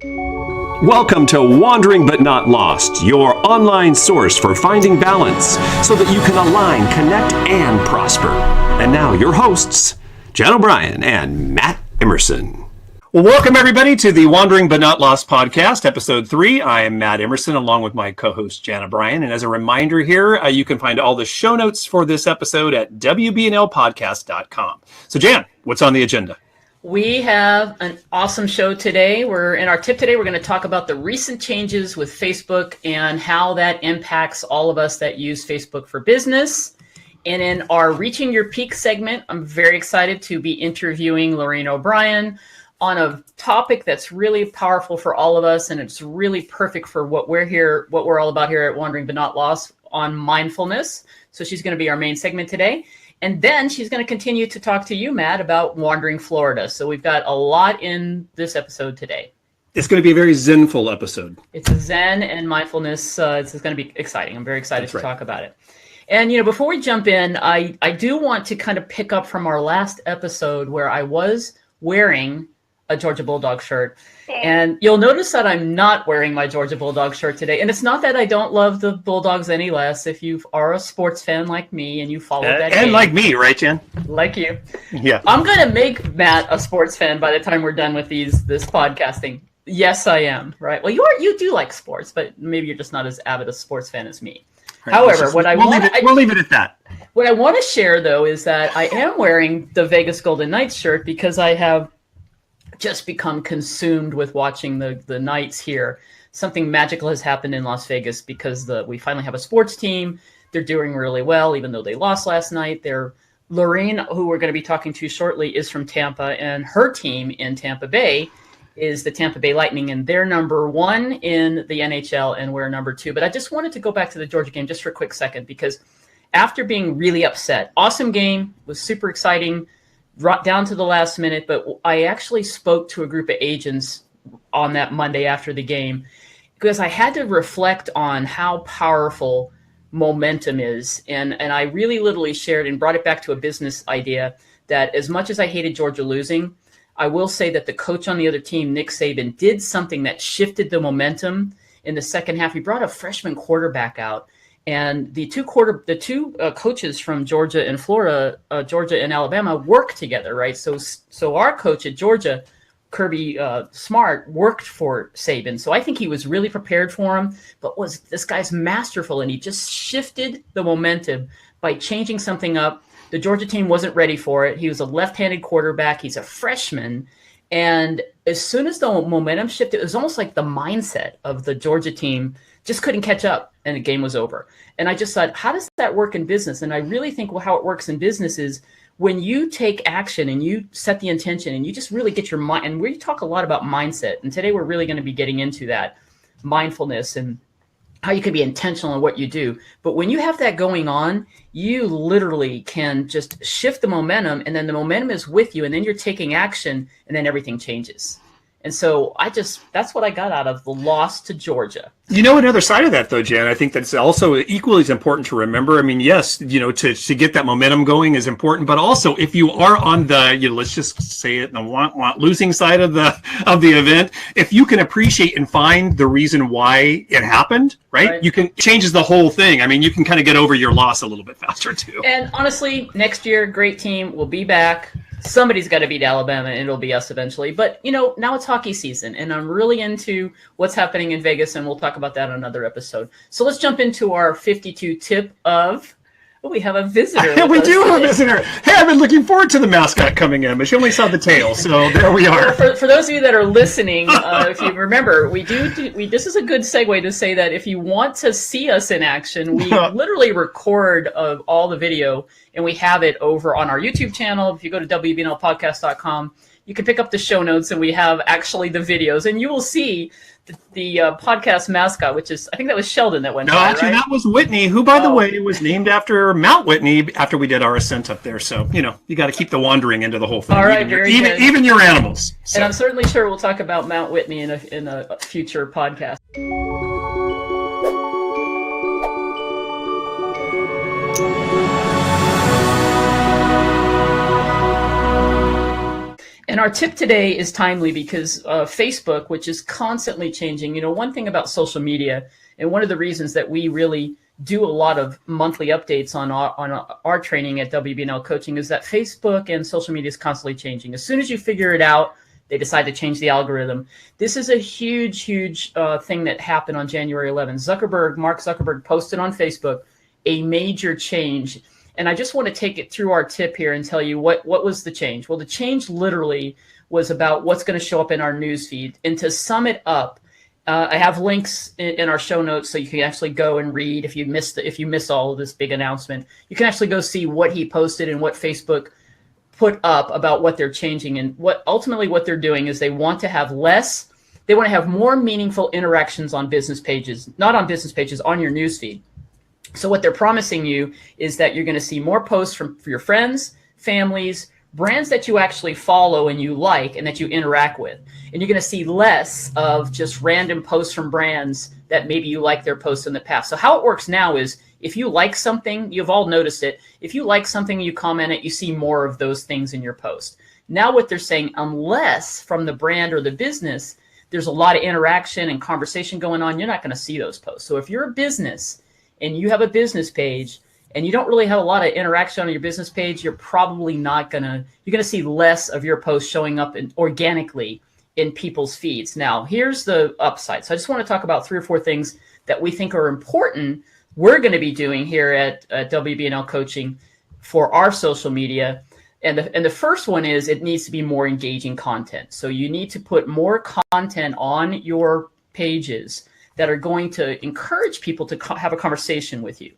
Welcome to Wandering But Not Lost, your online source for finding balance so that you can align, connect, and prosper. And now your hosts, Jen O'Brien and Matt Emerson. Well, welcome everybody to the Wandering But Not Lost podcast, episode 3. I am Matt Emerson along with my co-host Jan O'Brien. And as a reminder here, you can find all the show notes for this episode at WBNLpodcast.com. So Jan, what's on the agenda? We have an awesome show today. In our tip today, we're going to talk about the recent changes with Facebook and how that impacts all of us that use Facebook for business. And in our Reaching Your Peak segment, I'm very excited to be interviewing Loreen O'Brien on a topic that's really powerful for all of us, and it's really perfect for what we're all about here at Wandering But Not Lost on mindfulness. So she's going to be our main segment today. And then she's going to continue to talk to you, Matt, about Wandering Florida. So we've got a lot in this episode today. It's going to be a very zenful episode. It's a Zen and mindfulness. It's going to be exciting. I'm very excited to talk about it. And, before we jump in, I do want to kind of pick up from our last episode where I was wearing a Georgia Bulldog shirt. And you'll notice that I'm not wearing my Georgia Bulldog shirt today. And it's not that I don't love the Bulldogs any less. If you are a sports fan like me and you follow that game. And like me, right, Jen? Like you. Yeah. I'm going to make Matt a sports fan by the time we're done with this podcasting. Yes, I am. Right. Well, you do like sports, but maybe you're just not as avid a sports fan as me. Right. However, we'll leave it at that. What I want to share, though, is that I am wearing the Vegas Golden Knights shirt because I have just become consumed with watching the Knights here. Something magical has happened in Las Vegas because we finally have a sports team. They're doing really well, even though they lost last night. Loreen, who we're going to be talking to shortly, is from Tampa, and her team in Tampa Bay is the Tampa Bay Lightning, and they're number 1 in the NHL, and we're number 2. But I just wanted to go back to the Georgia game just for a quick second, because after being really upset, awesome game, was super exciting, down to the last minute, but I actually spoke to a group of agents on that Monday after the game because I had to reflect on how powerful momentum is. And I really literally shared and brought it back to a business idea that as much as I hated Georgia losing, I will say that the coach on the other team, Nick Saban, did something that shifted the momentum in the second half. He brought a freshman quarterback out. And the two coaches from Georgia and Florida, Georgia and Alabama, work together, right? So our coach at Georgia, Kirby Smart, worked for Saban. So I think he was really prepared for him. But this guy's masterful, and he just shifted the momentum by changing something up. The Georgia team wasn't ready for it. He was a left-handed quarterback. He's a freshman. And as soon as the momentum shifted, it was almost like the mindset of the Georgia team just couldn't catch up, and the game was over. And I just thought, how does that work in business? And I really think how it works in business is when you take action and you set the intention and you just really get your mind. And we talk a lot about mindset. And today we're really going to be getting into that mindfulness and how you can be intentional in what you do. But when you have that going on, you literally can just shift the momentum, and then the momentum is with you, and then you're taking action, and then everything changes. And so that's what I got out of the loss to Georgia. Another side of that, though, Jan, I think that's also equally as important to remember. I mean, yes, to get that momentum going is important, but also if you are on the, let's just say it, the want losing side of the event, if you can appreciate and find the reason why it happened, right? It changes the whole thing. I mean, you can kind of get over your loss a little bit faster too. And honestly, next year, great team, we'll be back. Somebody's got to beat Alabama, and it'll be us eventually. But, now it's hockey season, and I'm really into what's happening in Vegas, and we'll talk about that on another episode. So let's jump into our 52 tip of... Oh, we have a visitor. We do have a visitor. Hey, I've been looking forward to the mascot coming in, but she only saw the tail, so there we are. For those of you that are listening, if you remember, this is a good segue to say that if you want to see us in action, we literally record all the video, and we have it over on our YouTube channel. If you go to WBNLpodcast.com, you can pick up the show notes, and we have actually the videos, and you will see the podcast mascot, which is, I think that was Sheldon that went. No, actually, that was Whitney, who, by the way, was named after Mount Whitney after we did our ascent up there. So, you got to keep the wandering into the whole thing. All right, even your animals. So. And I'm certainly sure we'll talk about Mount Whitney in a future podcast. And our tip today is timely because Facebook, which is constantly changing, one thing about social media, and one of the reasons that we really do a lot of monthly updates on our training at WBNL Coaching is that Facebook and social media is constantly changing. As soon as you figure it out, they decide to change the algorithm. This is a huge thing that happened on January 11th. Mark Zuckerberg posted on Facebook a major change. And I just want to take it through our tip here and tell you what was the change. Well, the change literally was about what's going to show up in our newsfeed. And to sum it up, I have links in our show notes so you can actually go and read if you missed all of this big announcement. You can actually go see what he posted and what Facebook put up about what they're changing. And what they're doing is they want to have more meaningful interactions on business pages, not on business pages, on your newsfeed. So what they're promising you is that you're going to see more posts from your friends, families, brands that you actually follow and you like and that you interact with. And you're going to see less of just random posts from brands that maybe you like their posts in the past. So how it works now is if you like something, you've all noticed it. If you like something, you comment it, you see more of those things in your post. Now what they're saying, unless from the brand or the business, there's a lot of interaction and conversation going on, you're not going to see those posts. So if you're a business and you have a business page and you don't really have a lot of interaction on your business page, you're probably not you're going to see less of your posts showing up organically in people's feeds. Now, here's the upside. So I just want to talk about 3 or 4 things that we think are important we're going to be doing here at WBNL Coaching for our social media. And the first one is it needs to be more engaging content. So you need to put more content on your pages that are going to encourage people to have a conversation with you.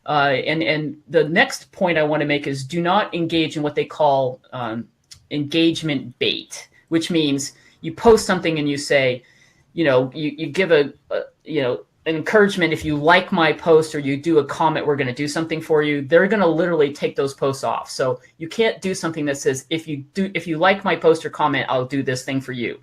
And the next point I want to make is do not engage in what they call engagement bait, which means you post something and you say, you give an encouragement. If you like my post or you do a comment, we're going to do something for you. They're going to literally take those posts off. So you can't do something that says, if you like my post or comment, I'll do this thing for you.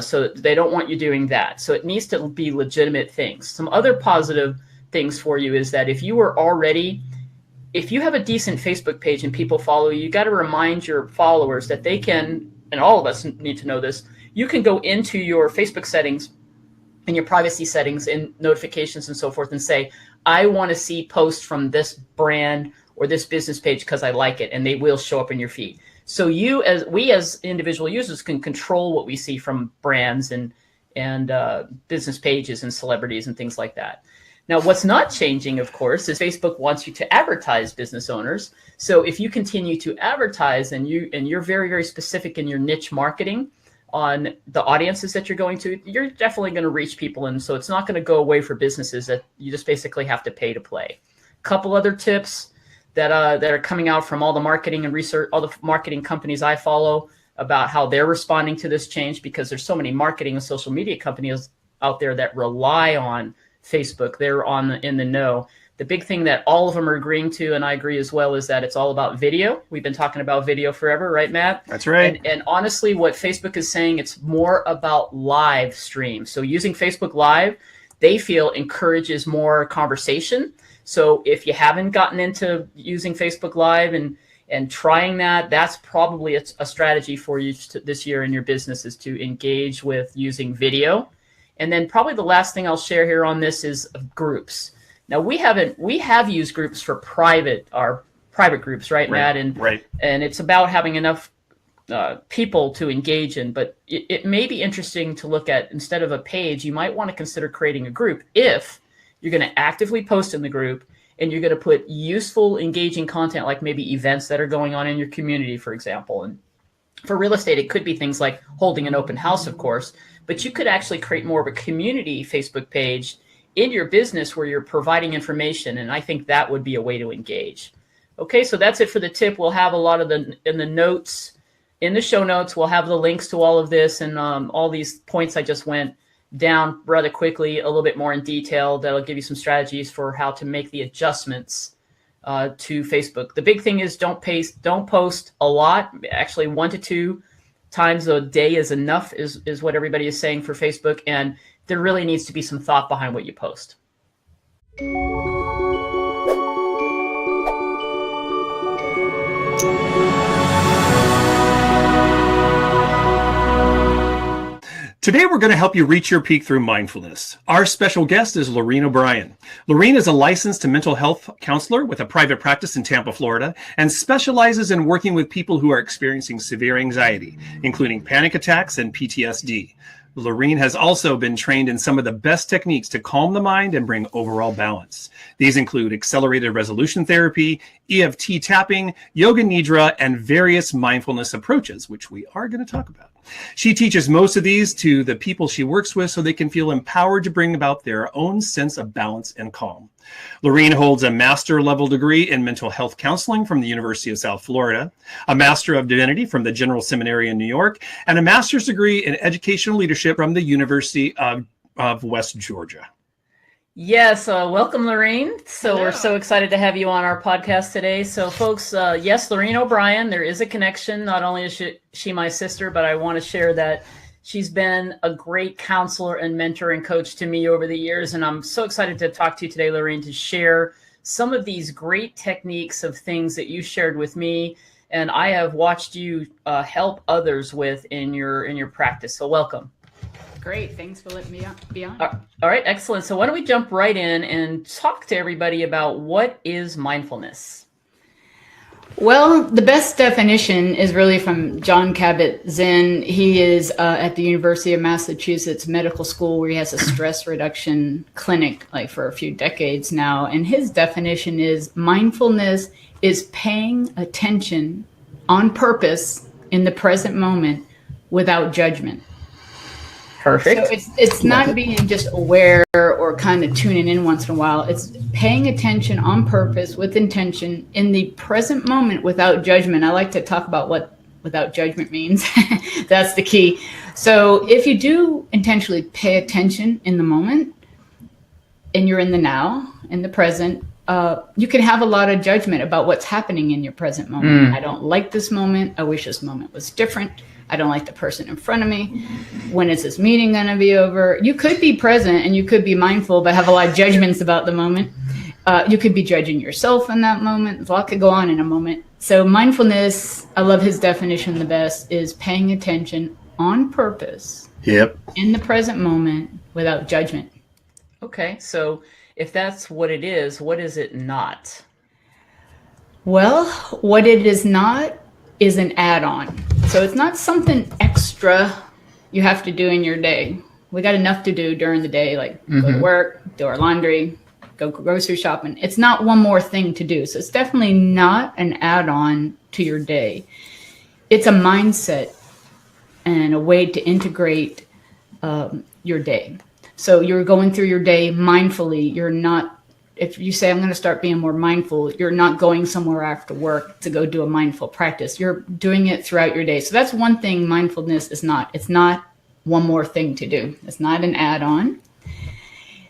So they don't want you doing that. So it needs to be legitimate things. Some other positive things for you is that if you have a decent Facebook page and people follow you, you got to remind your followers that they can, and all of us need to know this, you can go into your Facebook settings and your privacy settings and notifications and so forth and say, I want to see posts from this brand or this business page because I like it, and they will show up in your feed. So we as individual users can control what we see from brands and business pages and celebrities and things like that. Now, what's not changing, of course, is Facebook wants you to advertise business owners. So if you continue to advertise and you're very, very specific in your niche marketing on the audiences that you're going to, you're definitely going to reach people. And so it's not going to go away for businesses that you just basically have to pay to play. A couple other tips that are coming out from all the marketing and research, all the marketing companies I follow about how they're responding to this change, because there's so many marketing and social media companies out there that rely on Facebook. They're in the know. The big thing that all of them are agreeing to, and I agree as well, is that it's all about video. We've been talking about video forever, right, Matt? That's right. And honestly, what Facebook is saying, it's more about live stream. So using Facebook Live, they feel encourages more conversation. So if you haven't gotten into using Facebook Live and trying that, that's probably a strategy for you this year in your business, is to engage with using video. And then probably the last thing I'll share here on this is groups. Now we have used groups for our private groups, right, Matt? And it's about having enough people to engage in, but it may be interesting to look at, instead of a page, you might want to consider creating a group if you're going to actively post in the group and you're going to put useful, engaging content, like maybe events that are going on in your community, for example. And for real estate, it could be things like holding an open house, of course, but you could actually create more of a community Facebook page in your business where you're providing information. And I think that would be a way to engage. Okay, so that's it for the tip. We'll have a lot of in the notes, in the show notes, we'll have the links to all of this and all these points I just went down rather quickly, a little bit more in detail. That'll give you some strategies for how to make the adjustments to Facebook. The big thing is don't post a lot. Actually, 1 to 2 times a day is enough, is what everybody is saying for Facebook. And there really needs to be some thought behind what you post. Today, we're going to help you reach your peak through mindfulness. Our special guest is Loreen O'Brien. Loreen is a licensed mental health counselor with a private practice in Tampa, Florida, and specializes in working with people who are experiencing severe anxiety, including panic attacks and PTSD. Loreen has also been trained in some of the best techniques to calm the mind and bring overall balance. These include accelerated resolution therapy, EFT tapping, yoga nidra, and various mindfulness approaches, which we are going to talk about. She teaches most of these to the people she works with so they can feel empowered to bring about their own sense of balance and calm. Loreen holds a master level degree in mental health counseling from the University of South Florida, a Master of Divinity from the General Seminary in New York, and a master's degree in educational leadership from the University of West Georgia. Yes, welcome, Loreen. So Hello. We're so excited to have you on our podcast today. So folks, yes, Loreen O'Brien, there is a connection. Not only is she my sister, but I want to share that she's been a great counselor and mentor and coach to me over the years. And I'm so excited to talk to you today, Loreen, to share some of these great techniques of things that you shared with me. And I have watched you help others with in your practice. So welcome. Great. Thanks for letting me be on. All right. Excellent. So why don't we jump right in and talk to everybody about what is mindfulness? Well, the best definition is really from Jon Kabat-Zinn. He is at the University of Massachusetts Medical School, where he has a stress reduction clinic like for a few decades now. And his definition is mindfulness is paying attention on purpose in the present moment without judgment. Perfect. So it's not being just aware or kind of tuning in once in a while. It's paying attention on purpose with intention in the present moment without judgment. I like to talk about what without judgment means. That's the key. So if you do intentionally pay attention in the moment and you're in the now, in the present, you can have a lot of judgment about what's happening in your present moment. I don't like this moment. I wish this moment was different. I don't like the person in front of me. When is this meeting going to be over? You could be present and you could be mindful, but have a lot of judgments about the moment. You could be judging yourself in that moment. A lot could go on in a moment. So mindfulness, I love his definition the best, is paying attention on purpose. Yep. In the present moment without judgment. Okay. So if that's what it is, what is it not? Well, what it is not is an add-on. So it's not something extra you have to do in your day. We got enough to do during the day, like go to work, do our laundry, go grocery shopping. It's not one more thing to do. So it's definitely not an add-on to your day. It's a mindset and a way to integrate your day. So you're going through your day mindfully. You're not, if you say, I'm going to start being more mindful, you're not going somewhere after work to go do a mindful practice. You're doing it throughout your day. So that's one thing mindfulness is not. It's not one more thing to do. It's not an add-on.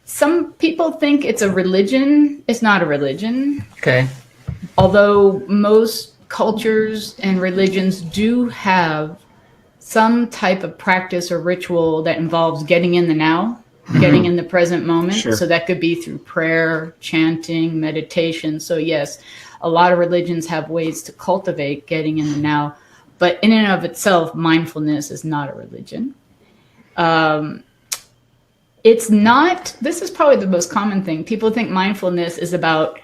Some people think it's a religion. It's not a religion. Okay. Although most cultures and religions do have some type of practice or ritual that involves getting in the now. Getting in the present moment. Sure. So that could be through prayer, chanting, meditation. So yes, a lot of religions have ways to cultivate getting in the now, but in and of itself, mindfulness is not a religion. It's not, this is probably the most common thing. People think mindfulness is about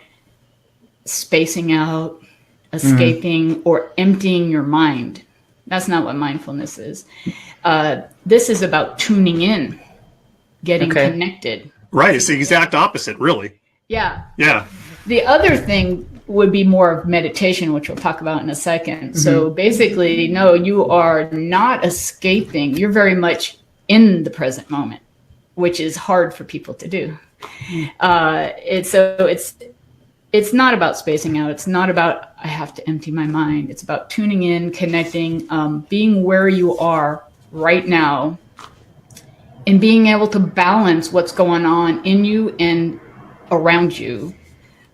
spacing out, escaping, or emptying your mind. That's not what mindfulness is. This is about tuning in. Getting connected. Right. It's the exact opposite, really. Yeah. Yeah. The other thing would be more of meditation, which we'll talk about in a second. So basically, no, you are not escaping. You're very much in the present moment, which is hard for people to do. It's not about spacing out. It's not about, I have to empty my mind. It's about tuning in, connecting, being where you are right now, and being able to balance what's going on in you and around you.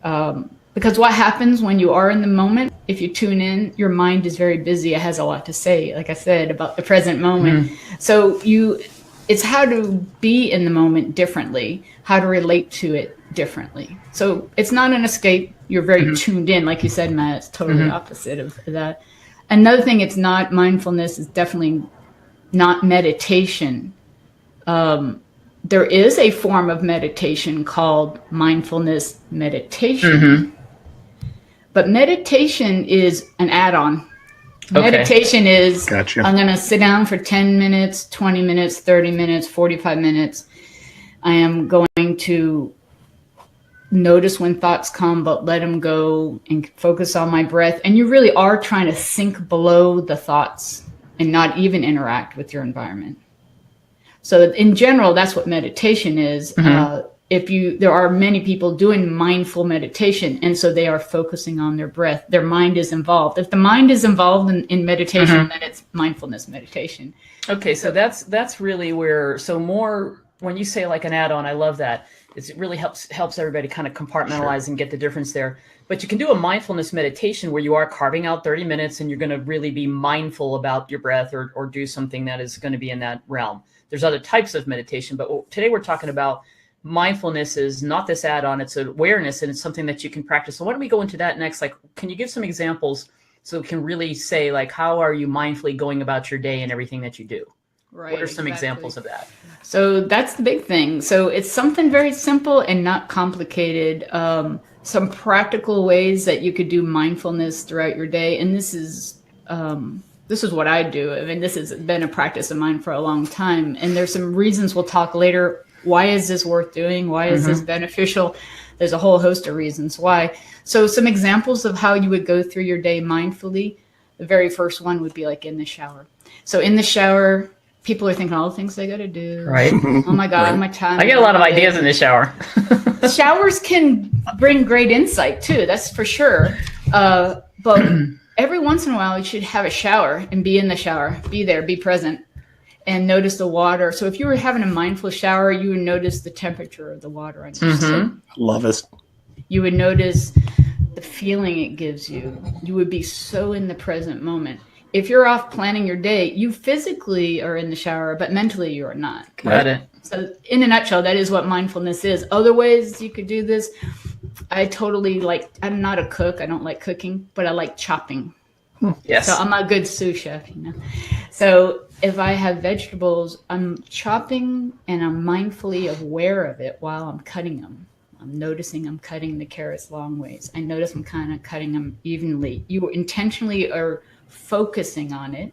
Because what happens when you are in the moment, if you tune in, your mind is very busy. It has a lot to say, like I said, about the present moment. So it's how to be in the moment differently, how to relate to it differently. So it's not an escape. You're very tuned in. Like you said, Matt, it's totally opposite of that. Another thing it's not, mindfulness is definitely not meditation. There is a form of meditation called mindfulness meditation. Mm-hmm. But meditation is an add-on. Okay. Meditation is, Gotcha. I'm going to sit down for 10 minutes, 20 minutes, 30 minutes, 45 minutes. I am going to notice when thoughts come, but let them go and focus on my breath. And you really are trying to sink below the thoughts and not even interact with your environment. So in general, that's what meditation is. Mm-hmm. There are many people doing mindful meditation, and so they are focusing on their breath. Their mind is involved. If the mind is involved in meditation, Mm-hmm. then it's mindfulness meditation. Okay, so that's really where, so more, when you say like an add-on, I love that. It really helps everybody kind of compartmentalize and get the difference there. But you can do a mindfulness meditation where you are carving out 30 minutes and you're going to really be mindful about your breath or do something that is going to be in that realm. There's other types of meditation, but today we're talking about mindfulness is not this add-on, it's awareness, and it's something that you can practice. So why don't we go into that next? Like, can you give some examples so we can really say, like, how are you mindfully going about your day and everything that you do? Right. What are some examples of that? So that's the big thing. So it's something very simple and not complicated. Some practical ways that you could do mindfulness throughout your day. And this is what I do. I mean, this has been a practice of mine for a long time. And there's some reasons we'll talk later. Why is this worth doing? Why is this beneficial? There's a whole host of reasons why. So some examples of how you would go through your day mindfully. The very first one would be like in the shower. So in the shower, people are thinking all the things they got to do. Right. Oh my God, my time. I get a lot of ideas in the shower. Showers can bring great insight too. That's for sure. But every once in a while, you should have a shower and be in the shower. Be there, be present, and notice the water. So if you were having a mindful shower, you would notice the temperature of the water on your skin. Love it. You would notice the feeling it gives you. You would be so in the present moment. If you're off planning your day, you physically are in the shower, but mentally you are not. Got it. So in a nutshell, that is what mindfulness is. Other ways you could do this, I'm not a cook. I don't like cooking, but I like chopping. Yes. So I'm a good sous chef, So if I have vegetables, I'm chopping and I'm mindfully aware of it while I'm cutting them. I'm noticing I'm cutting the carrots long ways. I notice I'm kind of cutting them evenly. You intentionally are focusing on it.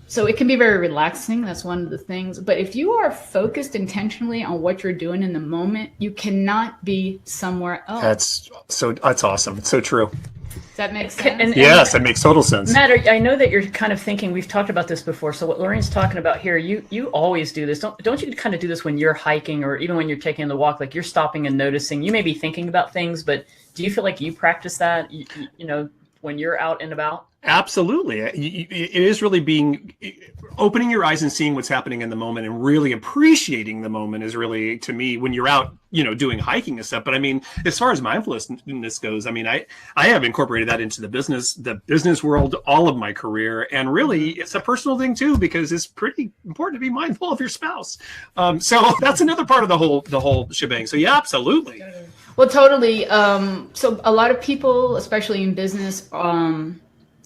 So it can be very relaxing. That's one of the things. But if you are focused intentionally on what you're doing in the moment, you cannot be somewhere else. That's awesome. It's so true. Does that make sense? Yes, that makes total sense. Matt, I know that you're kind of thinking, we've talked about this before. So what Loreen's talking about here, you always do this. Don't you kind of do this when you're hiking or even when you're taking the walk, like you're stopping and noticing? You may be thinking about things, but do you feel like you practice that, when you're out and about? Absolutely. It is really opening your eyes and seeing what's happening in the moment and really appreciating the moment is really, to me, when you're out, doing hiking and stuff. But I mean, as far as mindfulness goes, I mean, I have incorporated that into the business world, all of my career. And really, it's a personal thing too, because it's pretty important to be mindful of your spouse. So that's another part of the whole shebang. So yeah, absolutely. Well, totally. So a lot of people, especially in business,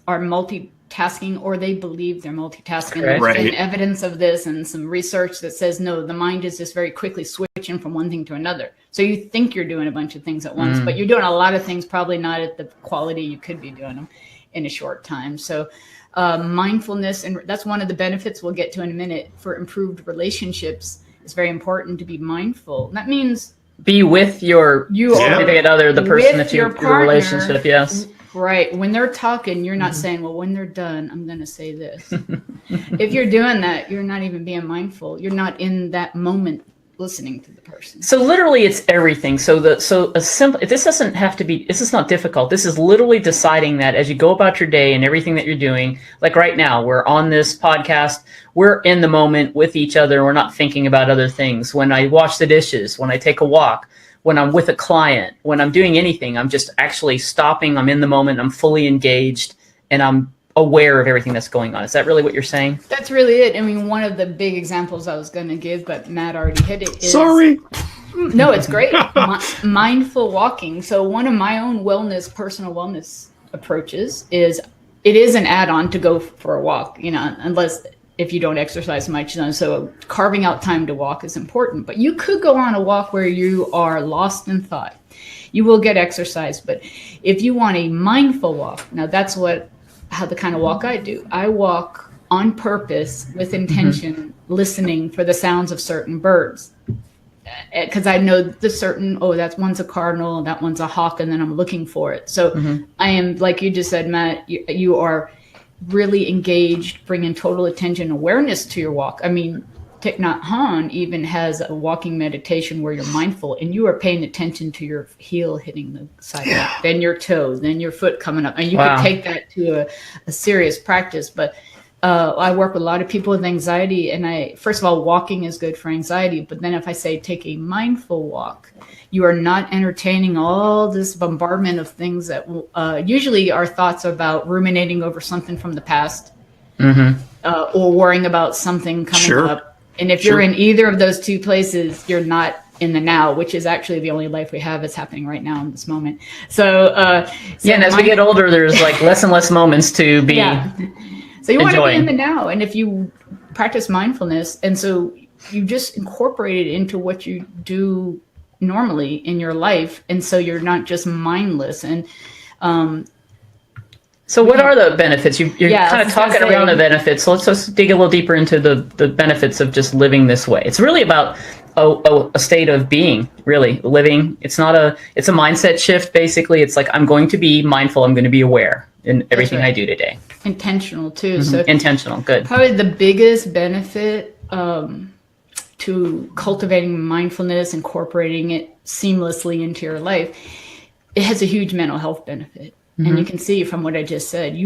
are multitasking, or they believe they're multitasking. There's been evidence of this and some research that says, no, the mind is just very quickly switching from one thing to another. So you think you're doing a bunch of things at once, but you're doing a lot of things probably not at the quality you could be doing them in a short time. So mindfulness, and that's one of the benefits we'll get to in a minute for improved relationships. It's very important to be mindful. That means be with your significant other, the person that your relationship. Yes. Right. When they're talking, you're not saying, well, when they're done, I'm going to say this. If you're doing that, you're not even being mindful. You're not in that moment listening to the person. So literally it's everything. This doesn't have to be, this is not difficult. This is literally deciding that as you go about your day and everything that you're doing, like right now, we're on this podcast, we're in the moment with each other. We're not thinking about other things. When I wash the dishes, when I take a walk, when I'm with a client, when I'm doing anything, I'm just actually stopping. I'm in the moment. I'm fully engaged and I'm aware of everything that's going on. Is that really what you're saying? That's really it. I mean, one of the big examples I was going to give, but Matt already hit it. Sorry. No, it's great. Mindful walking. So one of my own personal wellness approaches is, it is an add-on to go for a walk, unless if you don't exercise much. And so carving out time to walk is important. But you could go on a walk where you are lost in thought. You will get exercise. But if you want a mindful walk, now that's how the kind of walk I do. I walk on purpose with intention, listening for the sounds of certain birds. Because I know that one's a cardinal, that one's a hawk, and then I'm looking for it. So I am, like you just said, Matt, you are really engaged, bringing total attention, awareness to your walk. I mean, Thich Nhat Hanh even has a walking meditation where you're mindful and you are paying attention to your heel hitting the sidewalk, then your toes, then your foot coming up. And you could take that to a serious practice. But I work with a lot of people with anxiety, and first of all, walking is good for anxiety. But then if I say take a mindful walk, you are not entertaining all this bombardment of things that usually our thoughts are about ruminating over something from the past, or worrying about something coming up. And if you're in either of those two places, you're not in the now, which is actually the only life we have is happening right now in this moment. So, and as we get older, there's like less and less moments to be. So you want to be in the now. And if you practice mindfulness, and so you just incorporate it into what you do normally in your life. And so you're not just mindless. And so what are the benefits? You're kind of talking around the benefits. So let's just dig a little deeper into the benefits of just living this way. It's really about a state of being, really living. It's a mindset shift. Basically, it's like, I'm going to be mindful. I'm going to be aware in everything I do today. Intentional too. So intentional. Good. Probably the biggest benefit to cultivating mindfulness, incorporating it seamlessly into your life, it has a huge mental health benefit. And you can see from what I just said,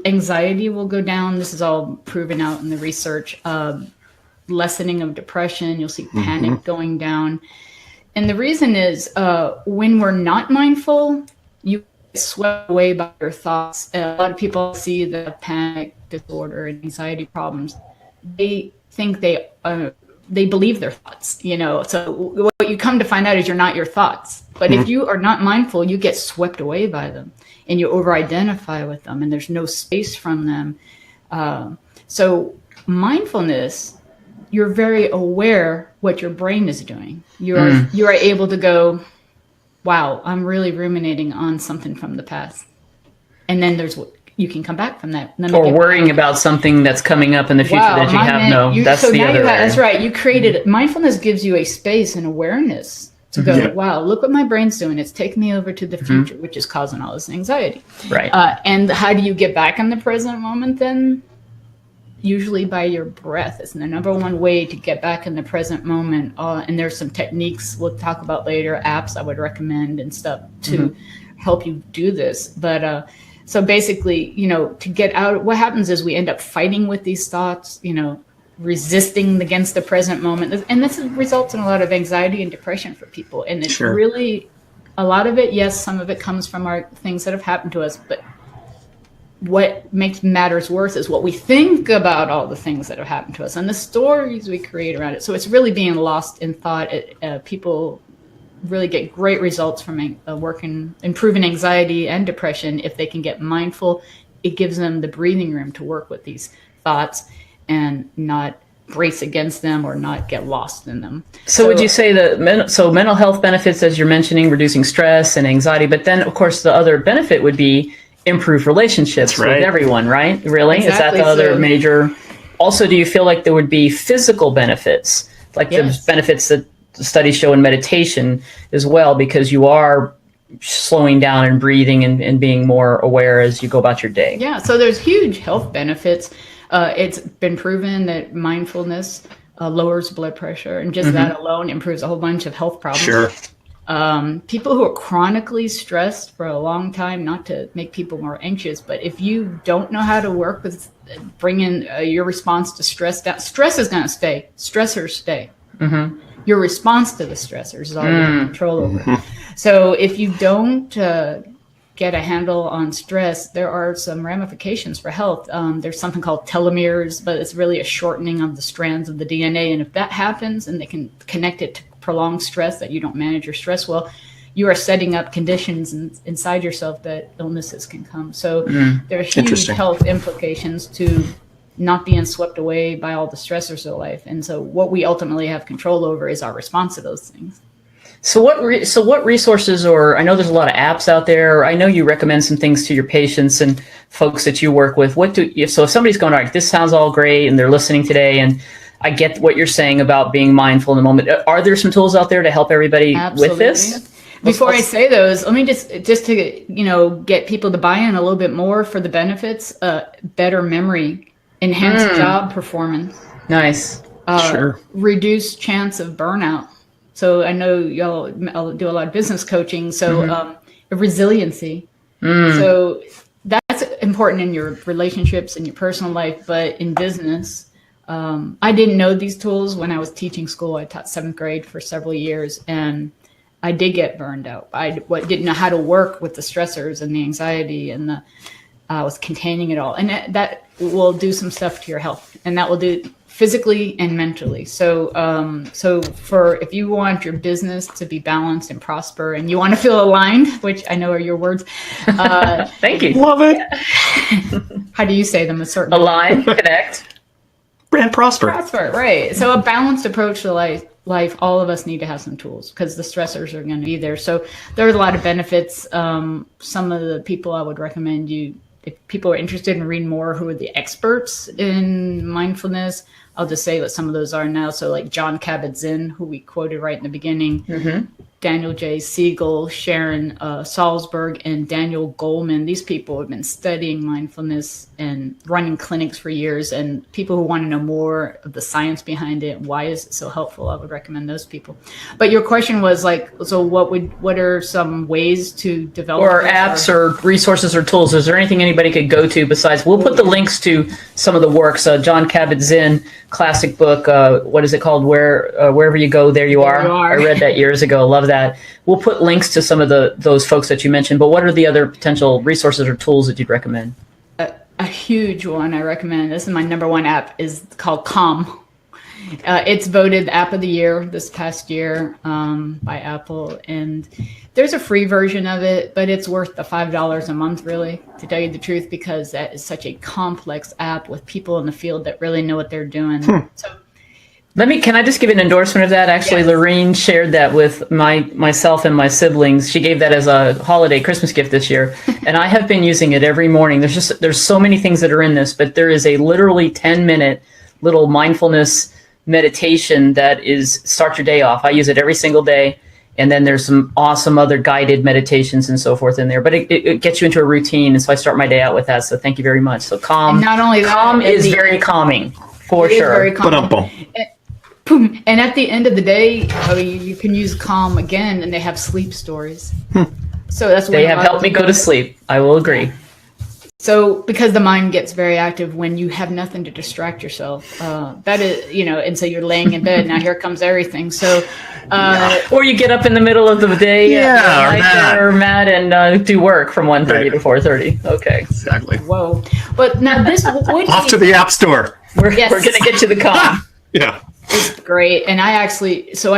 anxiety will go down. This is all proven out in the research. Lessening of depression, you'll see panic going down. And the reason is when we're not mindful, you get swept away by your thoughts. A lot of people see the panic disorder and anxiety problems. They think they believe their thoughts, So what you come to find out is you're not your thoughts. But if you are not mindful, you get swept away by them and you over-identify with them and there's no space from them. So mindfulness, you're very aware what your brain is doing. You are able to go, wow, I'm really ruminating on something from the past. And then you can come back from that. Or worrying about something that's coming up in the future that you have that's the other area. That's right. You created, mindfulness gives you a space and awareness to go, wow, look what my brain's doing. It's taking me over to the future, which is causing all this anxiety. Right. And how do you get back in the present moment then? Usually by your breath. It's the number one way to get back in the present moment. And there's some techniques we'll talk about later, apps I would recommend and stuff to help you do this. But so basically, to get out, what happens is we end up fighting with these thoughts, resisting against the present moment. And this results in a lot of anxiety and depression for people. And it's really a lot of it, yes, some of it comes from our things that have happened to us, but what makes matters worse is what we think about all the things that have happened to us and the stories we create around it. So it's really being lost in thought. People really get great results from improving anxiety and depression if they can get mindful. It gives them the breathing room to work with these thoughts and not brace against them or not get lost in them. So would you say that mental health benefits, as you're mentioning, reducing stress and anxiety, but then of course the other benefit would be improve relationships with everyone, right? Really? Exactly. Is that the other major? Also, do you feel like there would be physical benefits, like the benefits that the studies show in meditation as well, because you are slowing down and breathing and being more aware as you go about your day? Yeah, so there's huge health benefits. It's been proven that mindfulness lowers blood pressure, and just that alone improves a whole bunch of health problems. Sure. People who are chronically stressed for a long time, not to make people more anxious, but if you don't know how to work with bringing your response to stress down, stress is going to stay. Stressors stay. Your response to the stressors is all you have control over. So if you don't get a handle on stress, there are some ramifications for health. There's something called telomeres, but it's really a shortening of the strands of the DNA. And if that happens and they can connect it to prolonged stress, that you don't manage your stress well, you are setting up conditions inside yourself that illnesses can come. So there are huge health implications to not being swept away by all the stressors of life. And so what we ultimately have control over is our response to those things. So what resources, or I know there's a lot of apps out there. I know you recommend some things to your patients and folks that you work with. So if somebody's going, all right, this sounds all great, and they're listening today, and I get what you're saying about being mindful in the moment. Are there some tools out there to help everybody with this? Before I say those, let me just to get people to buy in a little bit more for the benefits. Better memory, enhanced job performance. Nice. Sure. Reduced chance of burnout. So I know y'all do a lot of business coaching. So resiliency. So that's important in your relationships and your personal life, but in business, I didn't know these tools when I was teaching school. I taught 7th grade for several years, and I did get burned out. I didn't know how to work with the stressors and the anxiety, and I was containing it all. And that will do some stuff to your health, and that will do physically and mentally. So if you want your business to be balanced and prosper, and you want to feel aligned, which I know are your words. Thank you. Love it. How do you say them? Align, connect, and prosper. Prosper, right. So a balanced approach to life, all of us need to have some tools because the stressors are going to be there. So there's a lot of benefits. Some of the people I would recommend if people are interested in reading more who are the experts in mindfulness, I'll just say what some of those are now. So like John Kabat-Zinn, who we quoted right in the beginning, Daniel J. Siegel, Sharon Salzberg, and Daniel Goleman. These people have been studying mindfulness and running clinics for years, and people who want to know more of the science behind it, why is it so helpful, I would recommend those people. But your question was so what are some ways to develop? Or apps or resources or tools? Is there anything anybody could go to besides, we'll put the links to some of the works, John Kabat-Zinn, classic book, what is it called? Wherever you go, there you are. I read that years ago. Love that. We'll put links to some of those folks that you mentioned, but what are the other potential resources or tools that you'd recommend? A huge one I recommend. This is my number one app, is called Calm. It's voted app of the year this past year by Apple, and there's a free version of it, but it's worth the $5 a month, really, to tell you the truth, because that is such a complex app with people in the field that really know what they're doing. So can I just give an endorsement of that? Actually, yes. Loreen shared that with myself and my siblings. She gave that as a holiday Christmas gift this year. And I have been using it every morning. There's so many things that are in this, but there is a literally 10-minute little mindfulness meditation that is start your day off. I use it every single day. And then there's some awesome other guided meditations and so forth in there. But it gets you into a routine. And so I start my day out with that. So thank you very much. So Calm. And not only that, Calm is very calming, for sure. Very calming. And at the end of the day, you can use Calm again, and they have sleep stories. So that's they have helped me go to sleep. I will agree. So because the mind gets very active when you have nothing to distract yourself, that is, and so you're laying in bed. Now here comes everything. So, or you get up in the middle of the day, or Matt, and do work from 1:30 to 4:30. Okay, exactly. Whoa! But now this would off to the App Store. We're going to get to the Calm. Yeah. It's great. And I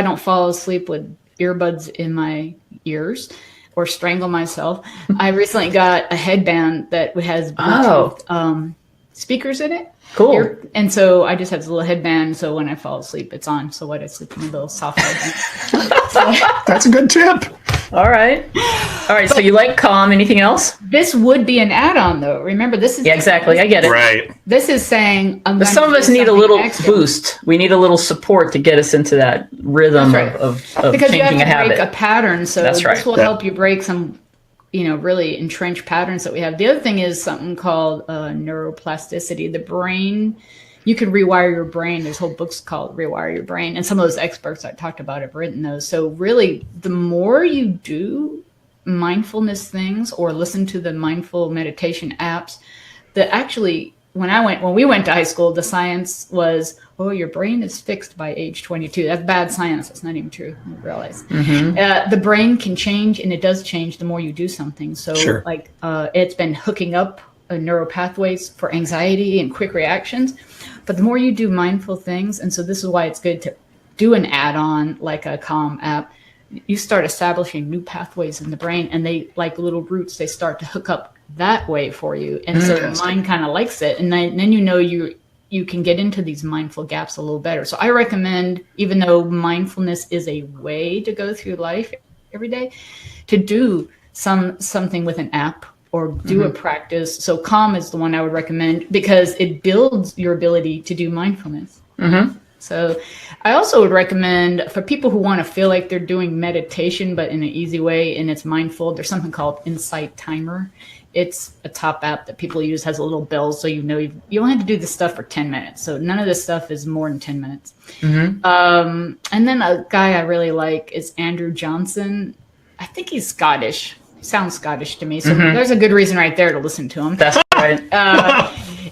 don't fall asleep with earbuds in my ears or strangle myself. I recently got a headband that has Bluetooth speakers in it. Cool. And so I just have this little headband, so when I fall asleep, it's on. So I sleep in a little soft headband. That's a good tip. All right. So you like Calm. Anything else? This would be an add-on, though. Remember, this is... Yeah, exactly. I get it. Right. This is saying... Some of us need a little boost. We need a little support to get us into that rhythm of because changing you have to a habit. break a pattern, so this will help you break some, really entrenched patterns that we have. The other thing is something called neuroplasticity. The brain... You can rewire your brain. There's whole books called Rewire Your Brain. And some of those experts I talked about have written those. So really, the more you do mindfulness things or listen to the mindful meditation apps, when we went to high school, the science was, your brain is fixed by age 22. That's bad science. That's not even true. I realize. The brain can change, and it does change the more you do something. So it's been hooking up neural pathways for anxiety and quick reactions. But the more you do mindful things, and so this is why it's good to do an add-on like a Calm app, you start establishing new pathways in the brain, and they, like little roots, they start to hook up that way for you. And so the mind kind of likes it. And then you can get into these mindful gaps a little better. So I recommend, even though mindfulness is a way to go through life every day, to do something with an app or do a practice. So Calm is the one I would recommend because it builds your ability to do mindfulness. So I also would recommend for people who want to feel like they're doing meditation, but in an easy way, and it's mindful, there's something called Insight Timer. It's a top app that people use, has a little bell, so you know you only have to do this stuff for 10 minutes. So none of this stuff is more than 10 minutes. And then a guy I really like is Andrew Johnson. I think he's Scottish. He sounds Scottish to me. So there's a good reason right there to listen to him. That's right.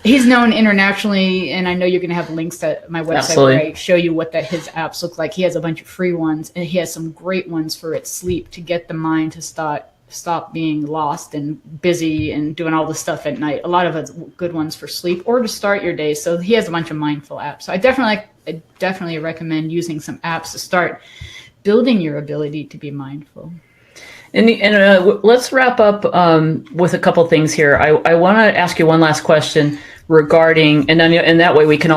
He's known internationally, and I know you're going to have links at my website where I show you what his apps look like. He has a bunch of free ones, and he has some great ones for its sleep to get the mind to stop being lost and busy and doing all the stuff at night. A lot of it's good ones for sleep or to start your day. So he has a bunch of mindful apps. So I definitely recommend using some apps to start building your ability to be mindful. And let's wrap up with a couple things here. I want to ask you one last question regarding, and then in that way we can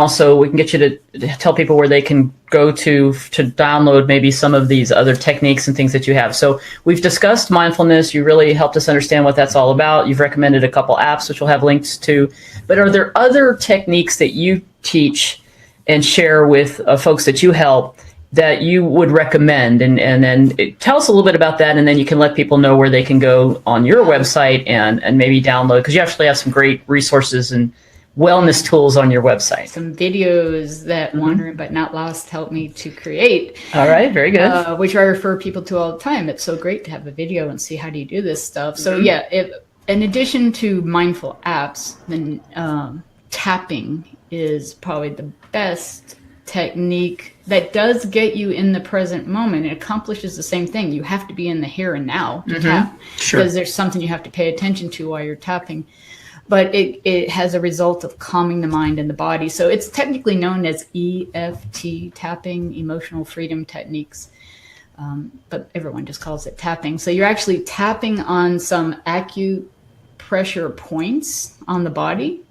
get you to tell people where they can go to download maybe some of these other techniques and things that you have. So we've discussed mindfulness. You really helped us understand what that's all about. You've recommended a couple apps, which we'll have links to. But are there other techniques that you teach and share with folks that you help that you would recommend, and then tell us a little bit about that, and then you can let people know where they can go on your website and maybe download, because you actually have some great resources and wellness tools on your website. Some videos that Wandering but Not Lost helped me to create. All right, very good. Which I refer people to all the time. It's so great to have a video and see how do you do this stuff. So yeah, in addition to mindful apps, then tapping is probably the best technique that does get you in the present moment. It accomplishes the same thing. You have to be in the here and now to tap, because there's something you have to pay attention to while you're tapping. But it has a result of calming the mind and the body. So it's technically known as EFT, tapping, emotional freedom techniques. But everyone just calls it tapping. So you're actually tapping on some acupressure points on the body.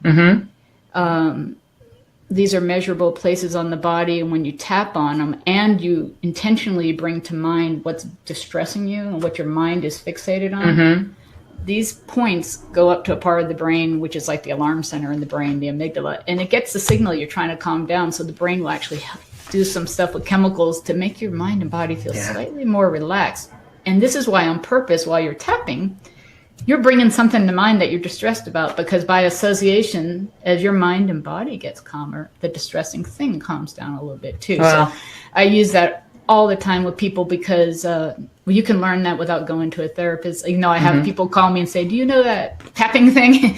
These are measurable places on the body, and when you tap on them and you intentionally bring to mind what's distressing you and what your mind is fixated on, these points go up to a part of the brain, which is like the alarm center in the brain, the amygdala, and it gets the signal you're trying to calm down. So the brain will actually do some stuff with chemicals to make your mind and body feel slightly more relaxed. And this is why, on purpose, while you're tapping, you're bringing something to mind that you're distressed about, because by association, as your mind and body gets calmer, the distressing thing calms down a little bit too. Wow. So I use that all the time with people, because you can learn that without going to a therapist. I have people call me and say, do you know that tapping thing?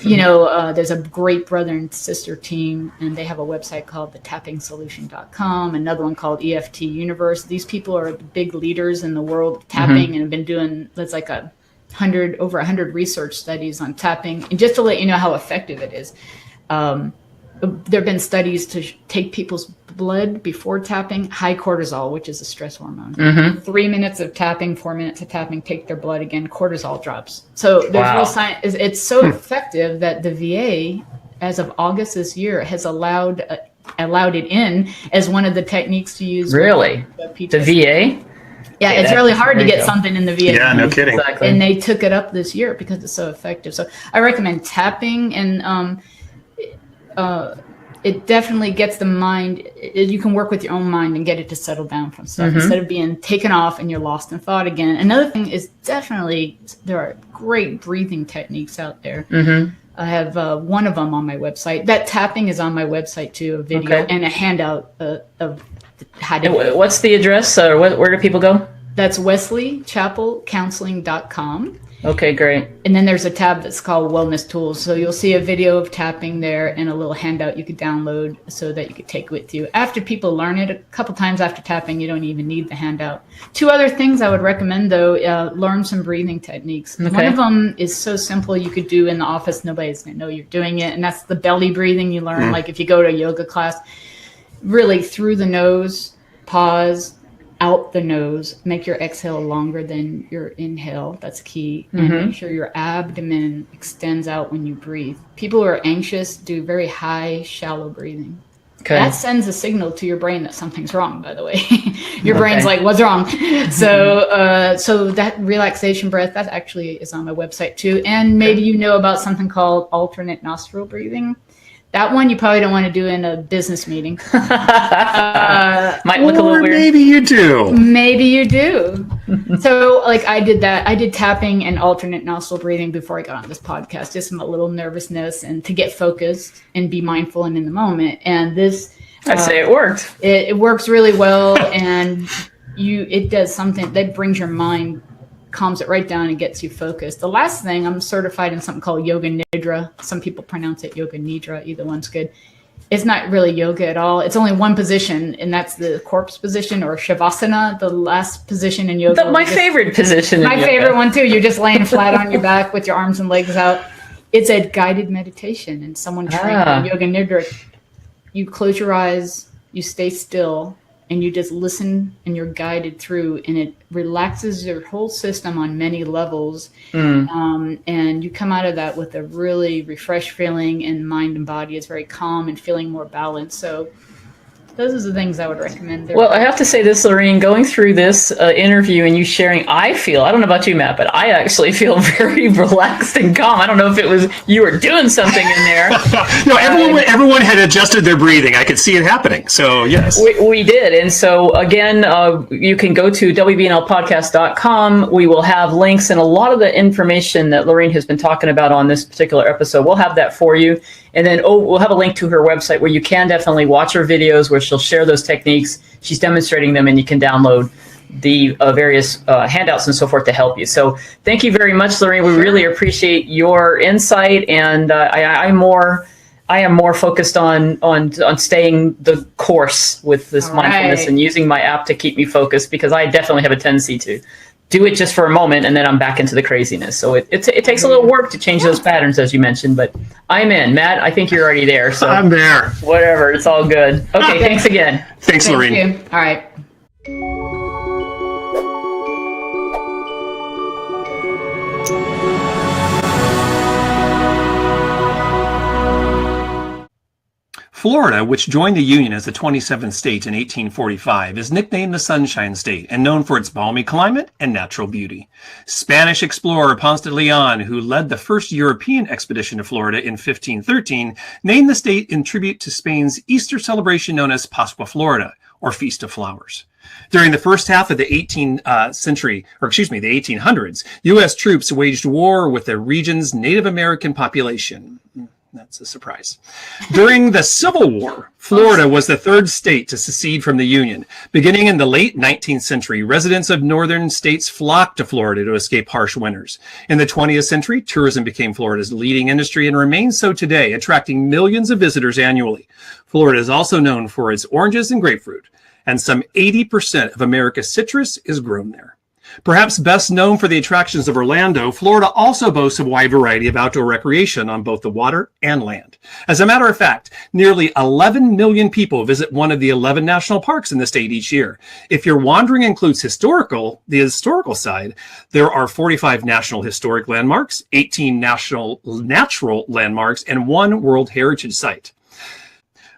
There's a great brother and sister team, and they have a website called thetappingsolution.com, another one called EFT Universe. These people are big leaders in the world of tapping and have been doing, that's like over 100 research studies on tapping. And just to let you know how effective it is, there have been studies to take people's blood before tapping, high cortisol, which is a stress hormone. 3 minutes of tapping, 4 minutes of tapping, take their blood again, cortisol drops. So there's real science. It's so effective that the VA, as of August this year, has allowed it in as one of the techniques to use. Really? The VA? Yeah, it's really hard to get something in the VA. Yeah, no kidding. Exactly. And they took it up this year because it's so effective. So I recommend tapping, and it definitely gets the mind. You can work with your own mind and get it to settle down from stuff instead of being taken off and you're lost in thought again. Another thing is definitely there are great breathing techniques out there. I have one of them on my website. That tapping is on my website too, a video and a handout of how to do it. What's the address? Where do people go? That's wesleychapelcounseling.com. Okay, great. And then there's a tab that's called Wellness Tools. So you'll see a video of tapping there and a little handout you could download so that you could take with you. After people learn it a couple times after tapping, you don't even need the handout. 2 other things I would recommend, though, learn some breathing techniques. Okay. One of them is so simple you could do in the office. Nobody's going to know you're doing it. And that's the belly breathing you learn. Like if you go to a yoga class, really through the nose, pause, out the nose. Make your exhale longer than your inhale. That's key. And make sure your abdomen extends out when you breathe. People who are anxious do very high, shallow breathing. Okay. That sends a signal to your brain that something's wrong, by the way. Your brain's like, what's wrong? So that relaxation breath, that actually is on my website too. And maybe you know about something called alternate nostril breathing. That one you probably don't want to do in a business meeting. Might look a little weird. Maybe you do. Maybe you do. So like I did that. I did tapping and alternate nostril breathing before I got on this podcast, just a little nervousness and to get focused and be mindful and in the moment. And this, I'd say it worked. It works really well. And it does something that brings your mind, calms it right down and gets you focused. The last thing, I'm certified in something called Yoga Nidra. Some people pronounce it Yoga Nidra. Either one's good. It's not really yoga at all. It's only one position, and that's the corpse position or Shavasana, the last position in yoga. My favorite position. My favorite one too. You're just laying flat on your back with your arms and legs out. It's a guided meditation, and someone trained in Yoga Nidra. You close your eyes, you stay still, and you just listen, and you're guided through, and it relaxes your whole system on many levels. And you come out of that with a really refreshed feeling, and mind and body is very calm and feeling more balanced. So those are the things I would recommend. Well, I have to say this, Loreen, going through this interview and you sharing, I don't know about you, Matt, but I actually feel very relaxed and calm. I don't know if it was you were doing something in there. No, everyone had adjusted their breathing. I could see it happening. So, yes. We did. And so, again, you can go to WBNLpodcast.com. We will have links and a lot of the information that Loreen has been talking about on this particular episode. We'll have that for you. And then we'll have a link to her website where you can definitely watch her videos where she'll share those techniques. She's demonstrating them, and you can download the various handouts and so forth to help you. So thank you very much, Loreen. We really appreciate your insight, and I am more focused on staying the course with this mindfulness and using my app to keep me focused, because I definitely have a tendency to do it just for a moment and then I'm back into the craziness. So it takes a little work to change those patterns, as you mentioned, but I'm in. Matt, I think you're already there. So I'm there. Whatever, it's all good. Okay, thanks again. Thanks, Loreen. Thank you. All right. Florida, which joined the Union as the 27th state in 1845, is nicknamed the Sunshine State and known for its balmy climate and natural beauty. Spanish explorer Ponce de Leon, who led the first European expedition to Florida in 1513, named the state in tribute to Spain's Easter celebration known as Pascua Florida, or Feast of Flowers. During the first half of the 1800s, U.S. troops waged war with the region's Native American population. That's a surprise. During the Civil War, Florida was the third state to secede from the Union. Beginning in the late 19th century, residents of northern states flocked to Florida to escape harsh winters. In the 20th century, tourism became Florida's leading industry and remains so today, attracting millions of visitors annually. Florida is also known for its oranges and grapefruit, and some 80% of America's citrus is grown there. Perhaps best known for the attractions of Orlando, Florida also boasts a wide variety of outdoor recreation on both the water and land. As a matter of fact, nearly 11 million people visit one of the 11 national parks in the state each year. If your wandering includes the historical side, there are 45 national historic landmarks, 18 national natural landmarks, and 1 World Heritage Site.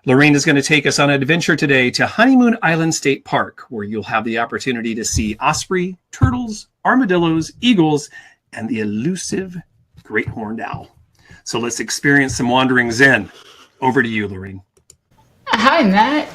Loreen is going to take us on an adventure today to Honeymoon Island State Park, where you'll have the opportunity to see osprey, turtles, armadillos, eagles, and the elusive great horned owl. So let's experience some Wandering Zen. Over to you, Loreen. Hi, Matt.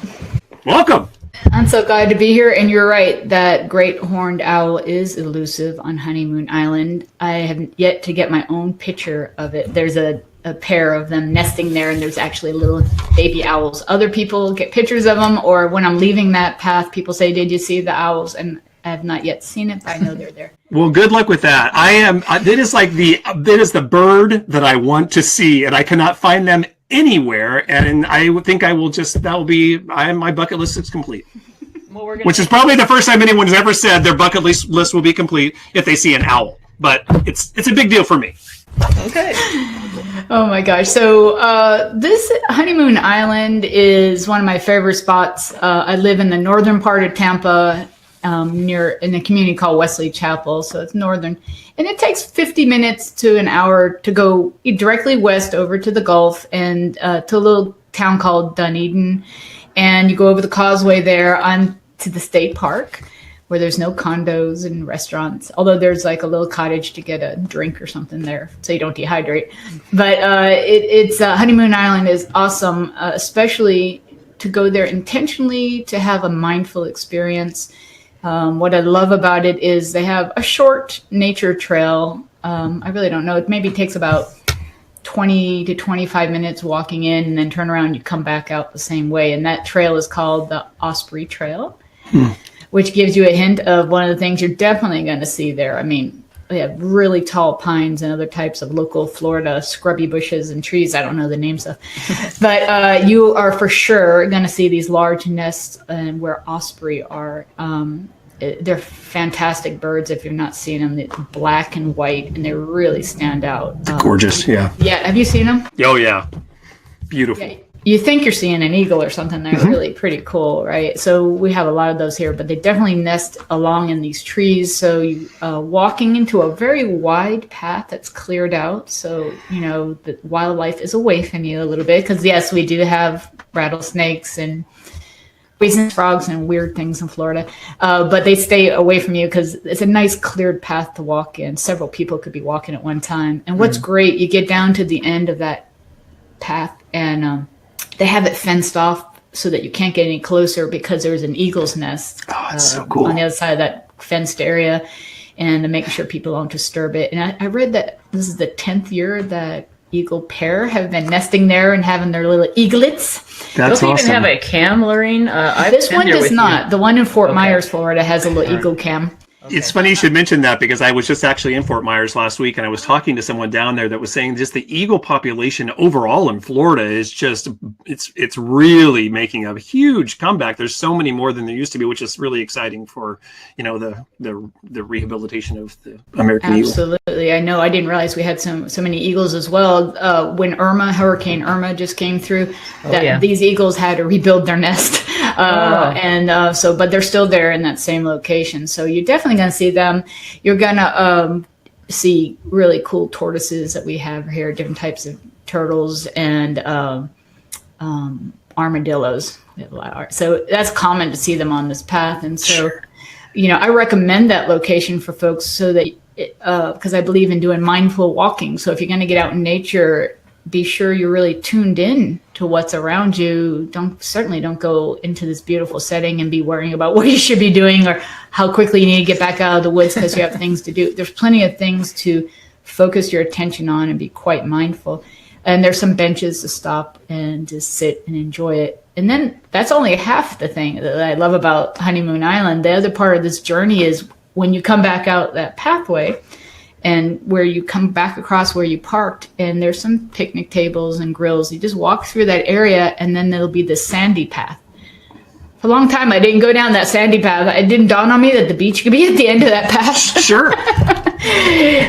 Welcome. I'm so glad to be here. And you're right, that great horned owl is elusive on Honeymoon Island. I have yet to get my own picture of it. There's a pair of them nesting there, and there's actually little baby owls. Other people get pictures of them, or when I'm leaving that path, people say, "Did you see the owls?" And I have not yet seen it, but I know they're there. Well, good luck with that. That is the bird that I want to see, and I cannot find them anywhere. And I would think my bucket list is complete. Well, which is probably the first time anyone's ever said their bucket list will be complete if they see an owl. But it's a big deal for me. Okay. Oh my gosh. So this Honeymoon Island is one of my favorite spots. I live in the northern part of Tampa. near in a community called Wesley Chapel. So it's northern. And it takes 50 minutes to an hour to go directly west over to the Gulf and to a little town called Dunedin. And you go over the causeway there on to the state park, where there's no condos and restaurants, although there's like a little cottage to get a drink or something there so you don't dehydrate. But it's Honeymoon Island is awesome, especially to go there intentionally to have a mindful experience. What I love about it is they have a short nature trail. I really don't know. It maybe takes about 20 to 25 minutes walking in, and then turn around, you come back out the same way. And that trail is called the Osprey Trail. Which gives you a hint of one of the things you're definitely going to see there. I mean, they have really tall pines and other types of local Florida scrubby bushes and trees. I don't know the names of, but you are for sure going to see these large nests and where osprey are. They're fantastic birds if you're not seeing them. They're black and white, and they really stand out. Gorgeous, yeah. Yeah, have you seen them? Oh, yeah. Beautiful. Yeah. You think you're seeing an eagle or something. They're really pretty cool, right? So we have a lot of those here, but they definitely nest along in these trees. So you walking into a very wide path that's cleared out. So, you know, the wildlife is away from you a little bit because, yes, we do have rattlesnakes and poisonous frogs and weird things in Florida. But they stay away from you because it's a nice cleared path to walk in. Several people could be walking at one time. And what's great, you get down to the end of that path and they have it fenced off so that you can't get any closer because there's an eagle's nest so cool. on the other side of that fenced area, and to make sure people don't disturb it. And I read that this is the 10th year that eagle pair have been nesting there and having their little eaglets. That's Don't awesome. even have a cam, Loreen? This one does not. The one in Fort Myers, Florida, has a little eagle cam. It's funny you should mention that because I was just actually in Fort Myers last week and I was talking to someone down there that was saying just the eagle population overall in Florida is just, it's really making a huge comeback. There's so many more than there used to be, which is really exciting for, you know, the rehabilitation of the American eagle. Absolutely. I know. I didn't realize we had so many eagles as well. When Hurricane Irma just came through, these eagles had to rebuild their nest. But they're still there in that same location. So you're definitely going to see them. You're going to see really cool tortoises that we have here, different types of turtles and armadillos. So that's common to see them on this path. And so, you know, I recommend that location for folks so that, because I believe in doing mindful walking. So if you're going to get out in nature, be sure you're really tuned in to what's around you. Certainly don't go into this beautiful setting and be worrying about what you should be doing or how quickly you need to get back out of the woods because you have things to do. There's plenty of things to focus your attention on and be quite mindful. And there's some benches to stop and just sit and enjoy it. And then that's only half the thing that I love about Honeymoon Island. The other part of this journey is when you come back out that pathway, and where you come back across where you parked, and there's some picnic tables and grills. You just walk through that area, and then there'll be the sandy path. For a long time, I didn't go down that sandy path. It didn't dawn on me that the beach could be at the end of that path. Sure.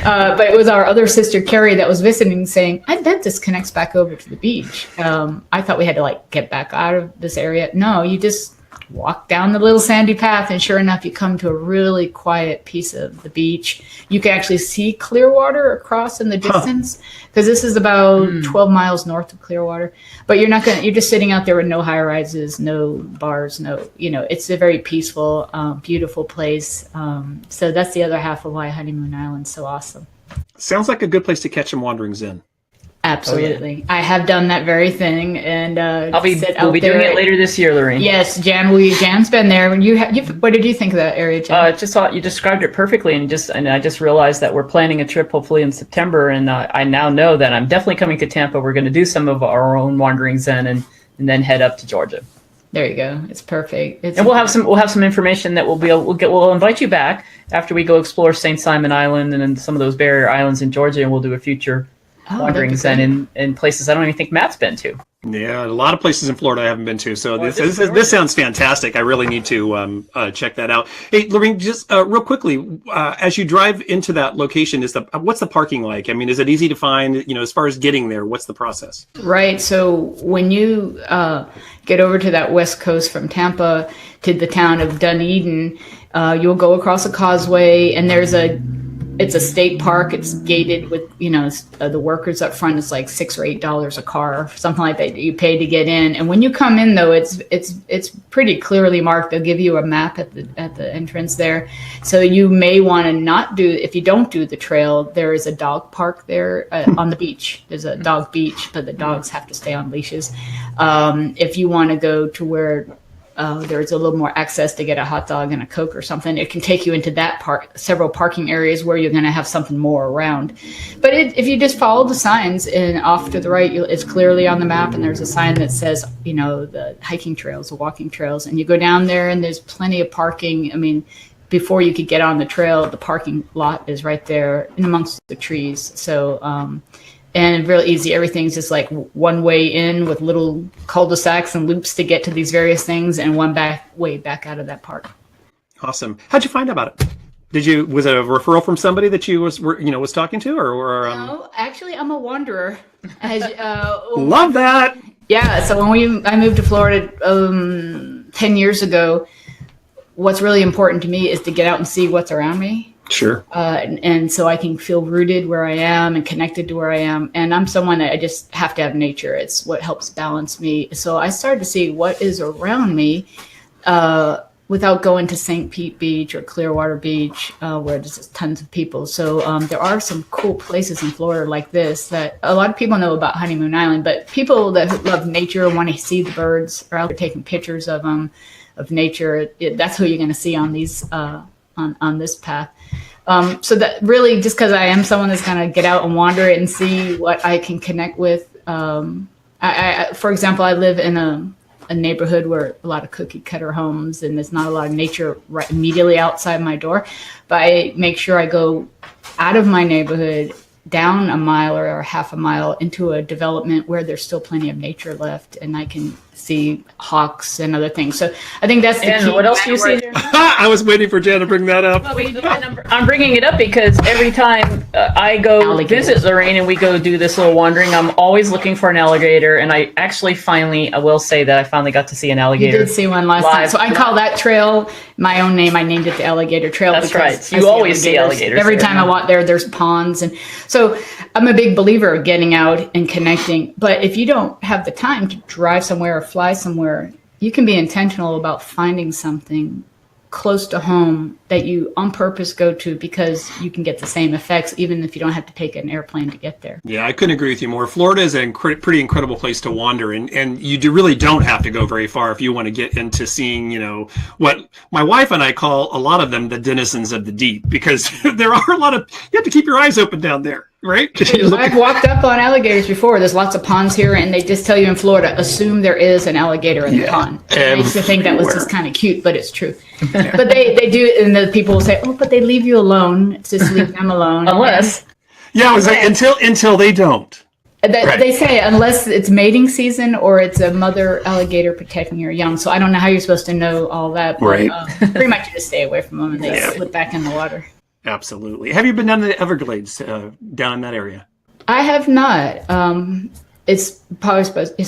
But it was our other sister, Carrie, that was visiting, saying, I bet this connects back over to the beach. I thought we had to, get back out of this area. No, you just walk down the little sandy path, and sure enough, you come to a really quiet piece of the beach. You can actually see Clearwater across in the distance because this is about 12 miles north of Clearwater. But you're just sitting out there with no high rises, no bars, it's a very peaceful, beautiful place. So that's the other half of why Honeymoon Island's so awesome. Sounds like a good place to catch some Wandering Zen. Absolutely. Oh, yeah. I have done that very thing, and we'll be doing it later this year, Loreen. Yes, Jan's been there. What did you think of that area, Jan? I just thought you described it perfectly, and I just realized that we're planning a trip hopefully in September, and I now know that I'm definitely coming to Tampa. We're going to do some of our own Wandering Zen, and then head up to Georgia. There you go. It's perfect. And we'll have some information that we'll invite you back after we go explore St. Simon Island and then some of those barrier islands in Georgia, and we'll do a future Wandering Zen in places I don't even think Matt's been to. Yeah, a lot of places in Florida I haven't been to. So this sounds fantastic. I really need to check that out. Hey, Loreen, just real quickly, as you drive into that location, what's the parking like? I mean, is it easy to find? As far as getting there, what's the process? Right. So when you get over to that west coast from Tampa, to the town of Dunedin, you'll go across a causeway, and it's a state park. It's gated with, the workers up front. It's like $6 or $8 a car, something like that you pay to get in. And when you come in, though, it's pretty clearly marked. They'll give you a map at the entrance there. So you may want to not do, if you don't do the trail, there is a dog park there on the beach. There's a dog beach, but the dogs have to stay on leashes. If you want to go to where there's a little more access to get a hot dog and a Coke or something, it can take you into that several parking areas where you're going to have something more around. But if you just follow the signs, and off to the right, it's clearly on the map, and there's a sign that says, the hiking trails, the walking trails, and you go down there, and there's plenty of parking. I mean, before you could get on the trail, the parking lot is right there in amongst the trees. So, and real easy. Everything's just like one way in with little cul-de-sacs and loops to get to these various things, and one way back out of that park. Awesome. How'd you find out about it? Was it a referral from somebody that you was talking to, or No, actually, I'm a wanderer. Love that. Yeah. So when I moved to Florida 10 years ago, what's really important to me is to get out and see what's around me. Sure. And so I can feel rooted where I am and connected to where I am. And I'm someone that I just have to have nature. It's what helps balance me. So I started to see what is around me without going to St. Pete Beach or Clearwater Beach, where there's just tons of people. So there are some cool places in Florida like this that a lot of people know about Honeymoon Island, but people that love nature and want to see the birds are out there taking pictures of them, of nature. That's who you're going to see on these on this path. So that really, just because I am someone that's going to get out and wander and see what I can connect with. I for example, I live in a neighborhood where a lot of cookie cutter homes, and there's not a lot of nature right immediately outside my door. But I make sure I go out of my neighborhood, down a mile or half a mile into a development where there's still plenty of nature left, and I can see hawks and other things. So I think that's the key. What else do you see? I was waiting for Jen to bring that up. I'm bringing it up because every time I go visit Loreen and we go do this little wandering, I'm always looking for an alligator. And I actually I will say that I finally got to see an alligator. You did see one last time. So I call that trail my own name. I named it the Alligator Trail. That's right. You always see alligators. Every time I walk there's ponds. And so I'm a big believer of getting out and connecting. But if you don't have the time to drive somewhere or fly somewhere, you can be intentional about finding something close to home that you on purpose go to, because you can get the same effects even if you don't have to take an airplane to get there. Yeah, I couldn't agree with you more. Florida is a pretty incredible place to wander, and you really don't have to go very far if you want to get into seeing, what my wife and I call a lot of them the denizens of the deep, because there are a lot of, you have to keep your eyes open down there. Right? I've walked up on alligators before. There's lots of ponds here, and they just tell you in Florida, assume there is an alligator in the pond. I used to think that was just kind of cute, but it's true. But they do, and the people will say, "Oh, but they leave you alone. It's just leave them alone." Unless, I was like, until they don't. They say unless it's mating season or it's a mother alligator protecting your young. So I don't know how you're supposed to know all that. But, right. Pretty much you just stay away from them and they slip back in the water. Absolutely. Have you been down to the Everglades, down in that area? I have not. It's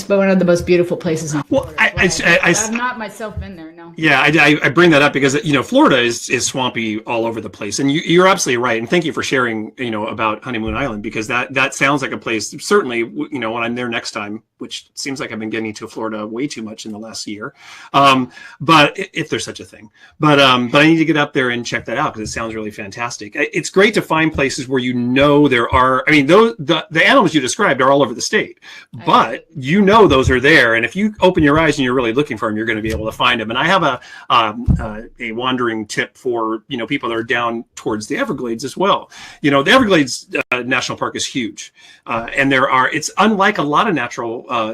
one of the most beautiful places in Florida. Well, I've not myself been there, no. Yeah, I bring that up because, Florida is swampy all over the place. And you're absolutely right. And thank you for sharing, about Honeymoon Island, because that sounds like a place, certainly, when I'm there next time, which seems like I've been getting to Florida way too much in the last year. But if there's such a thing. But I need to get up there and check that out because it sounds really fantastic. It's great to find places where there are, the animals you described are all over the state. But those are there, and if you open your eyes and you're really looking for them, you're going to be able to find them. And I have a wandering tip for people that are down towards the Everglades as well. The Everglades National Park is huge, and it's unlike a lot of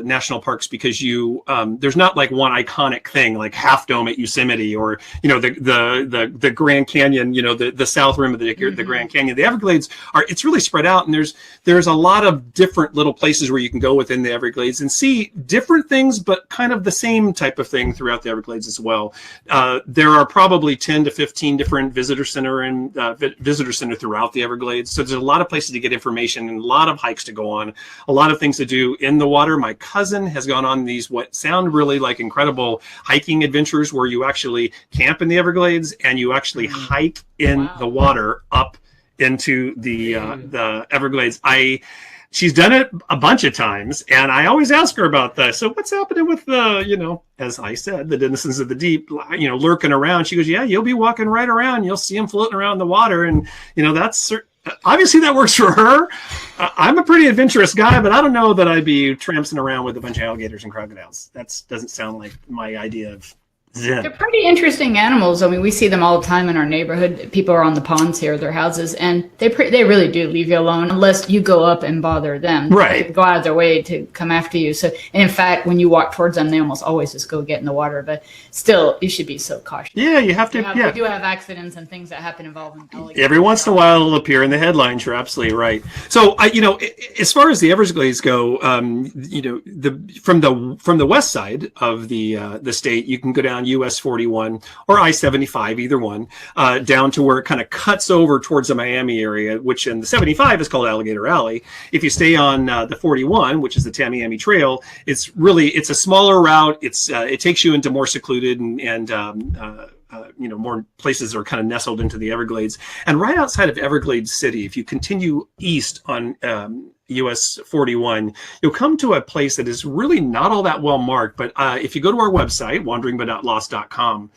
national parks because there's not like one iconic thing like Half Dome at Yosemite or the Grand Canyon, the south rim of the Grand Canyon. The Everglades it's really spread out, and there's a lot of different little places where you can can go within the Everglades and see different things, but kind of the same type of thing throughout the Everglades as well. There are probably 10 to 15 different visitor center throughout the Everglades. So there's a lot of places to get information and a lot of hikes to go on, a lot of things to do in the water. My cousin has gone on these what sound really like incredible hiking adventures where you actually camp in the Everglades and you actually hike in the water up into the Everglades. She's done it a bunch of times, and I always ask her about that. So what's happening with the, as I said, the denizens of the deep, lurking around? She goes, yeah, you'll be walking right around. You'll see them floating around in the water. And, that's obviously that works for her. I'm a pretty adventurous guy, but I don't know that I'd be tramping around with a bunch of alligators and crocodiles. That doesn't sound like my idea of Zen. They're pretty interesting animals. I mean, we see them all the time in our neighborhood. People are on the ponds here, their houses, and they really do leave you alone unless you go up and bother them. Right. They go out of their way to come after you. So, and in fact, when you walk towards them, they almost always just go get in the water. But still, you should be so cautious. Yeah, you have to. We do have accidents and things that happen involving alligators. Every once in a while, it'll appear in the headlines. You're absolutely right. So, as far as the Everglades go, from the west side of the state, you can go down US 41 or I-75, either one, down to where it kind of cuts over towards the Miami area, which in the 75 is called Alligator Alley. If you stay on the 41, which is the Tamiami Trail, it's a smaller route. It takes you into more secluded and more places that are kind of nestled into the Everglades. And right outside of Everglades City, if you continue east on US 41, you'll come to a place that is really not all that well marked. But if you go to our website, wanderingbutnotlost.com,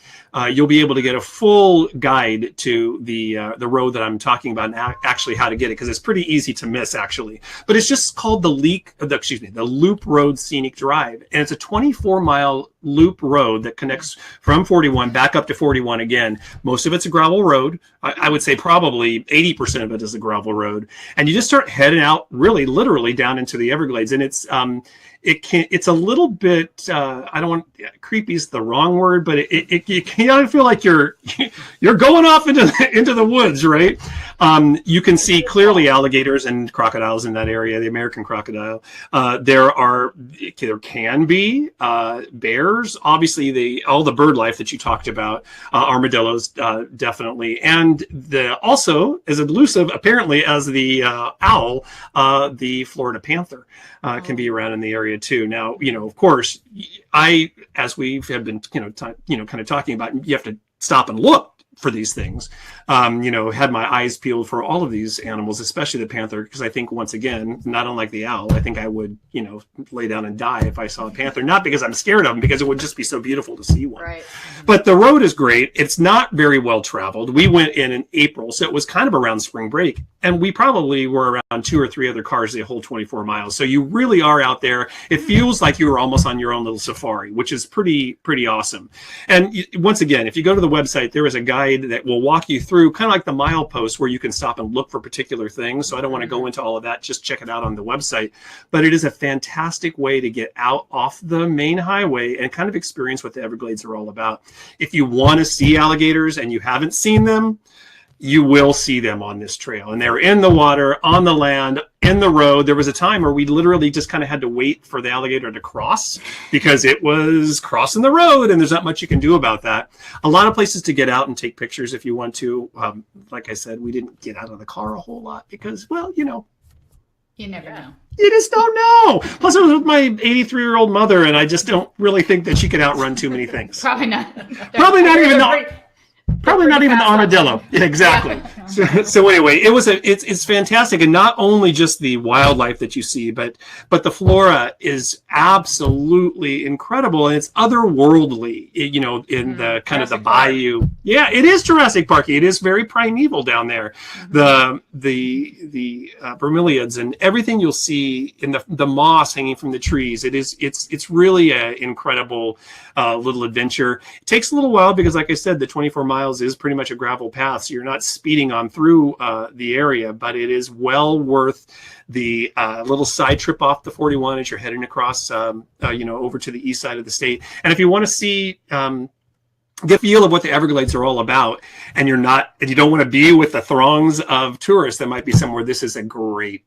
you'll be able to get a full guide to the road that I'm talking about and actually how to get it, because it's pretty easy to miss, actually. But it's just called the Loop Road Scenic Drive. And it's a 24-mile loop road that connects from 41 back up to 41 again. Most of it's a gravel road. I would say probably 80% of it is a gravel road. And you just start heading out really literally down into the Everglades. And it's a little bit, creepy is the wrong word, but you kind of feel like you're going off into the woods, right? You can see clearly alligators and crocodiles in that area, the American crocodile. There can be bears, obviously all the bird life that you talked about, armadillos, definitely. And also as elusive apparently as the owl, the Florida panther can be around in the area too. Now, of course, as we have been, kind of talking about, you have to stop and look for these things. Had my eyes peeled for all of these animals, especially the panther, because I think, once again, not unlike the owl, I think I would, lay down and die if I saw a panther, not because I'm scared of them, because it would just be so beautiful to see one. Right. But the road is great. It's not very well traveled. We went in April, so it was kind of around spring break, and we probably were around 2 or 3 other cars the whole 24 miles. So you really are out there. It feels like you were almost on your own little safari, which is pretty awesome. And once again, if you go to the website, there is a guide that will walk you through, kind of like the milepost, where you can stop and look for particular things. So I don't want to go into all of that. Just check it out on the website. But it is a fantastic way to get out off the main highway and kind of experience what the Everglades are all about. If you want to see alligators and you haven't seen them, you will see them on this trail. And they're in the water, on the land, in the road. There was a time where we literally just kind of had to wait for the alligator to cross because it was crossing the road, and there's not much you can do about that. A lot of places to get out and take pictures if you want to. Like I said, we didn't get out of the car a whole lot because, well, you never know. You just don't know. Plus, I was with my 83-year-old mother, and I just don't really think that she could outrun too many things. Probably not. Probably not even the armadillo. Yeah, exactly. Yeah. So anyway, it's fantastic, and not only just the wildlife that you see, but the flora is absolutely incredible, and it's otherworldly. In the kind of the bayou. Yeah, it is Jurassic Parky. It is very primeval down there. Mm-hmm. The bromeliads and everything you'll see in the moss hanging from the trees. It's really an incredible little adventure. It takes a little while because, like I said, the 24 miles is pretty much a gravel path, so you're not speeding on through the area, but it is well worth the little side trip off the 41 as you're heading across over to the east side of the state. And if you want to see get a feel of what the Everglades are all about, and you don't want to be with the throngs of tourists that might be somewhere, this is a great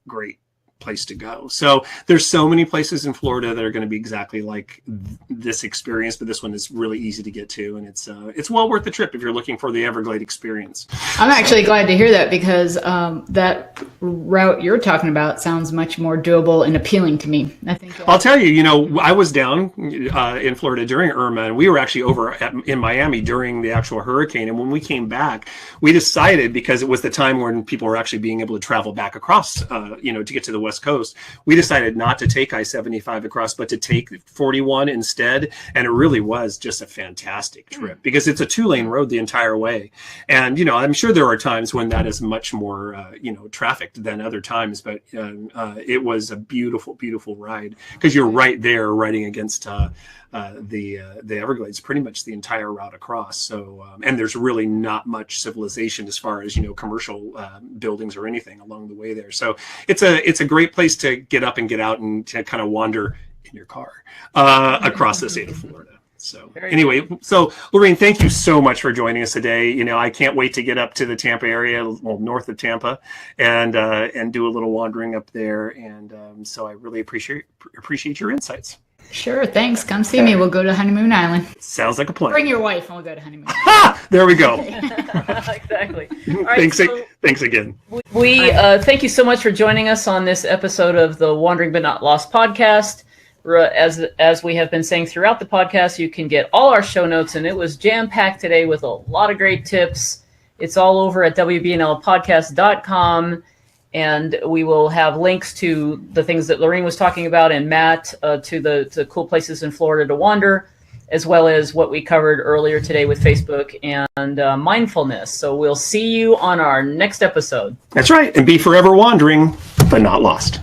place to go. So there's so many places in Florida that are going to be exactly like this experience, but this one is really easy to get to, and it's well worth the trip if you're looking for the Everglade experience. I'm actually glad to hear that, because that route you're talking about sounds much more doable and appealing to me. I think I'll tell you, I was down in Florida during Irma, and we were actually over in Miami during the actual hurricane. And when we came back, we decided, because it was the time when people were actually being able to travel back across, to get to the West Coast, we decided not to take I-75 across, but to take 41 instead. And it really was just a fantastic trip, because it's a 2-lane road the entire way. And, I'm sure there are times when that is much more, trafficked than other times, but it was a beautiful, beautiful ride, because you're right there riding against the Everglades pretty much the entire route across. So and there's really not much civilization as far as commercial buildings or anything along the way there. So it's a great place to get up and get out and to kind of wander in your car across the state of Florida. So anyway, so Loreen, thank you so much for joining us today. I can't wait to get up to the Tampa area, well, north of Tampa, and do a little wandering up there. And so I really appreciate your insights. Sure, thanks. Come see me. We'll go to Honeymoon Island. Sounds like a plan. Bring your wife and we'll go to Honeymoon Island. Ha! There we go. Exactly. All right, thanks again. We thank you so much for joining us on this episode of the Wandering But Not Lost podcast. As we have been saying throughout the podcast, you can get all our show notes, and it was jam-packed today with a lot of great tips. It's all over at WBNLpodcast.com, and we will have links to the things that Loreen was talking about, and Matt, to the cool places in Florida to wander, as well as what we covered earlier today with Facebook and mindfulness. So we'll see you on our next episode. That's right, and be forever wandering, but not lost.